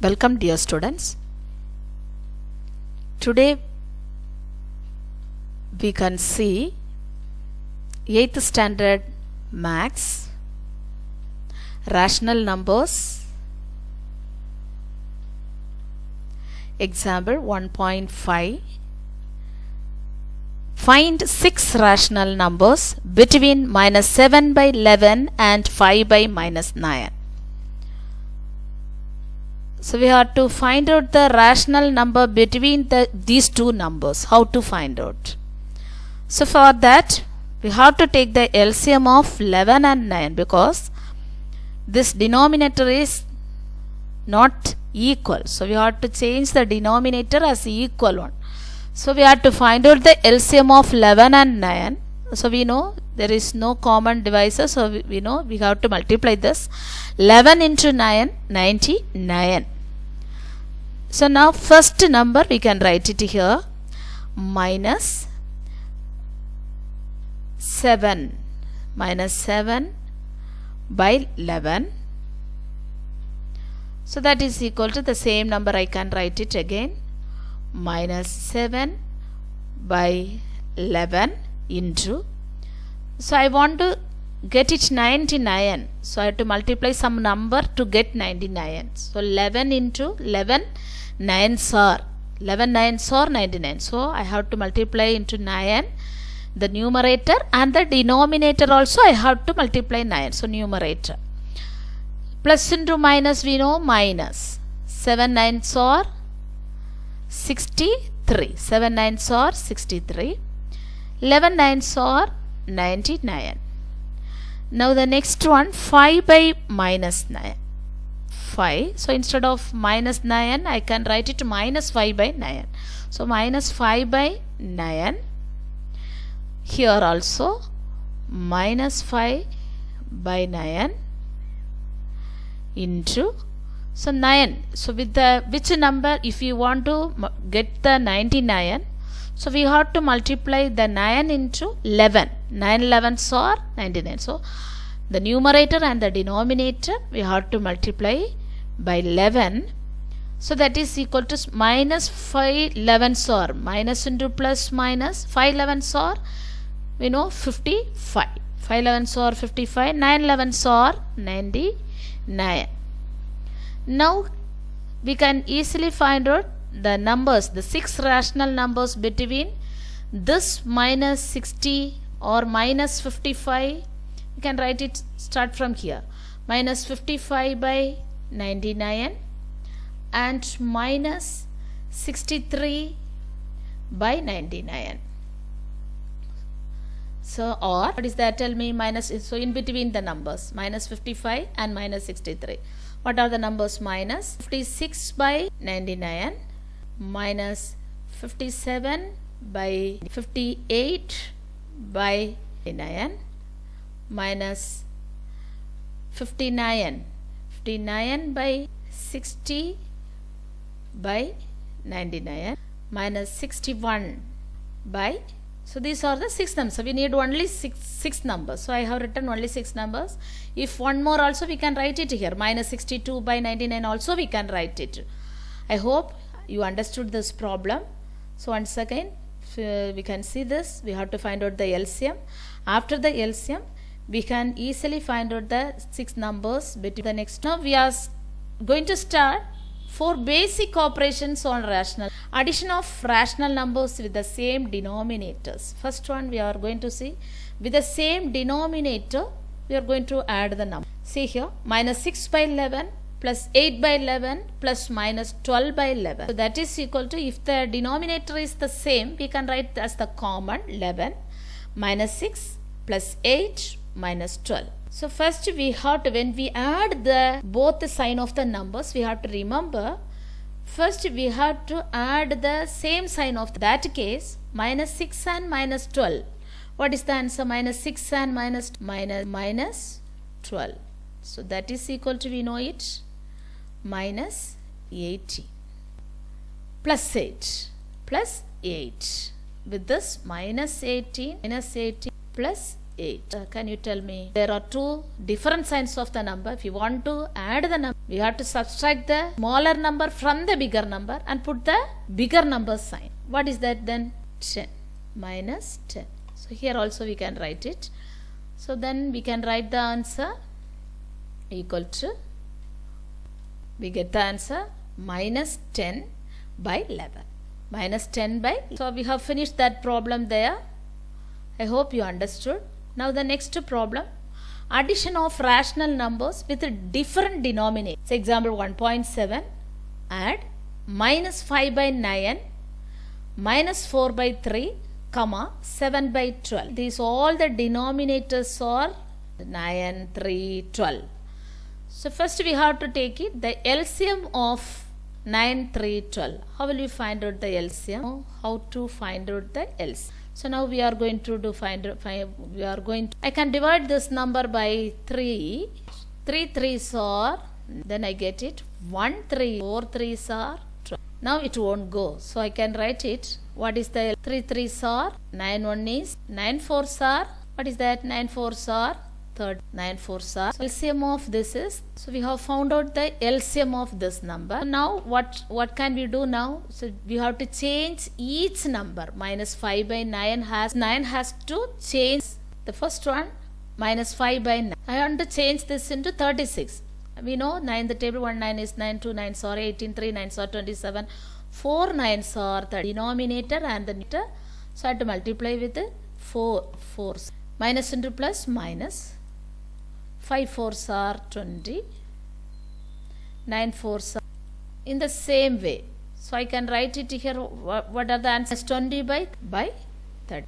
Welcome dear students. Today we can see 8th standard maths, rational numbers, example 1.5. Find 6 rational numbers between minus 7 by 11 and 5 by minus 9. So we have to find out the rational number between these two numbers. How to find out? So for that we have to take the LCM of 11 and 9 because this denominator is not equal. So we have to change the denominator as equal one. So we have to find out the LCM of 11 and 9. So we know there is no common divisor. So we know we have to multiply this. 11 into 9, 99. So now first number we can write it here. Minus 7. Minus 7 by 11. So that is equal to the same number. I can write it again. Minus 7 by 11 into. So I want to get it 99. So I have to multiply some number to get 99. So 11 into 11 9s are 11 9s are 99. So I have to multiply into 9 the numerator, and the denominator also I have to multiply 9. So numerator plus into minus, we know minus 7 9s are 63. 7 9s are 63. 11 9s are 99. Now the next one, 5 by minus 9. 5. So instead of minus 9 I can write it minus 5 by 9. So minus 5 by 9. Here also minus 5 by 9 into. So 9. So with the which number, if you want to get the 99, so we have to multiply the 9 into 11. 9 11s are 99. So the numerator and the denominator we have to multiply by 11. So that is equal to minus 5 11s are minus into plus minus 5 11s are, we know, 55. 5 11s are 55. 9 11s are 99. Now we can easily find out the numbers, the 6 rational numbers between this minus 60 or minus 55. You can write it, start from here. Minus 55 by 99 and minus 63 by 99. So or what is that? Tell me. Minus, so in between the numbers minus 55 and minus 63. What are the numbers? Minus 56 by 99, minus 57 by 58 by 99, minus 59 by 60 by 99, minus 61 by. So these are the 6 numbers. So we need only six numbers. So I have written only 6 numbers. If one more also we can write it here. Minus 62 by 99 also we can write it. I hope you understood this problem. So once again we can see this. We have to find out the LCM. After the LCM we can easily find out the 6 numbers between the next. Now we are going to start 4 basic operations on rational. Addition of rational numbers with the same denominators. First one we are going to see, with the same denominator we are going to add the number. See here, minus 6 by 11 plus 8 by 11 plus minus 12 by 11. So that is equal to, if the denominator is the same, we can write as the common 11 minus 6 plus 8 minus 12. So first we have to, when we add the both the sign of the numbers, we have to remember first we have to add the same sign of that case. Minus 6 and minus 12. What is the answer? Minus 6 and minus 12. So that is equal to, we know it, minus 80 plus 8 plus 8. With this minus 18 plus 8. Can you tell me? There are two different signs of the number. If you want to add the number, we have to subtract the smaller number from the bigger number and put the bigger number sign. What is that then? 10 minus 10. So here also we can write it. So then we can write the answer equal to, we get the answer minus 10 by 11. Minus 10 by, so we have finished that problem there. I hope you understood. Now the next problem, addition of rational numbers with a different denominator. So example 1.7, add minus 5 by 9, minus 4 by 3, comma 7 by 12. These all the denominators are 9, 3, 12. So first we have to take it, the LCM of 9, 3, 12. How will you find out the LCM? How to find out the LCM? So now we are going to do I can divide this number by 3. 3 3s are, then I get it 1 3, 4 3s are 12. Now it won't go. So I can write it. What is the 3 3s are? 9 1 is, 9 4s are, what is that? 9 4s are 30, 9 4s are. So LCM of this is, so we have found out the LCM of this number. Now what can we do now? So we have to change each number. Minus 5 by 9 has to change the first one, minus 5 by 9. I want to change this into 36. We know 9, the table 1 9 is 9, 2 9s are 18, 3 9s are 27, 4 9s are the denominator and the numerator. So I have to multiply with the 4 4s. Minus into plus minus. 5 4s are 20, 9 4s are in the same way. So I can write it here. What are the answers? 20 by 30.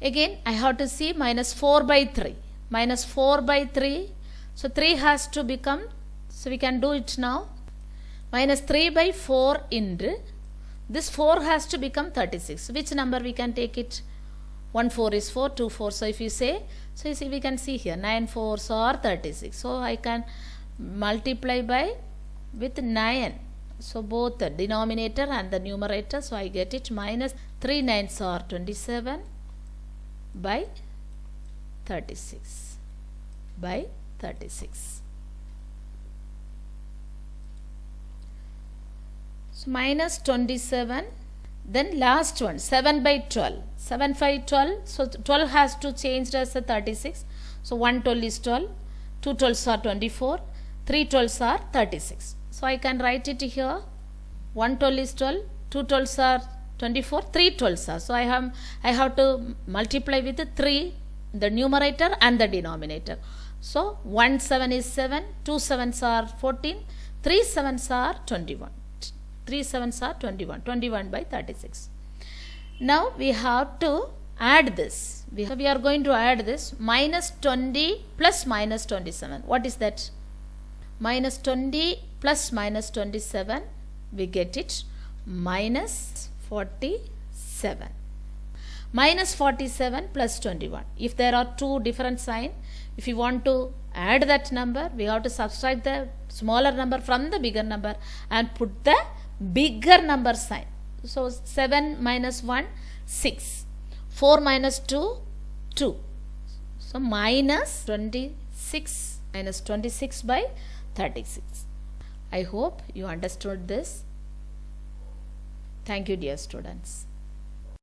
Again I have to see minus 4 by 3. Minus 4 by 3. So 3 has to become, so we can do it now. Minus 3 by 4 into, this 4 has to become 36. Which number we can take it? 1 4 is 4, 2 4. So if you say, so you see, we can see here 9 4s are 36. So I can multiply by with 9. So both the denominator and the numerator. So I get it minus 3 9s are 27 by 36 by 36. So minus 27. Then last one, 7 by 12. 7 by 12. So 12 has to change as a 36. So 1 12 is 12. 2 12s are 24. 3 12s are 36. So I can write it here. 1 12 is 12. 2 12s are 24. 3 12s are. So I have to multiply with the 3, the numerator and the denominator. So 1 7 is 7. 2 7s are 14. 3 7s are 21. 3 7s are 21. 21 by 36. Now we have to add this. We are going to add this minus 20 plus minus 27. What is that? Minus 20 plus minus 27. We get it minus 47. Minus 47 plus 21. If there are two different signs, if you want to add that number, we have to subtract the smaller number from the bigger number and put the bigger number sign. So 7 minus 1, 6. 4 minus 2, 2. So minus 26, minus 26 by 36. I hope you understood this. Thank you, dear students.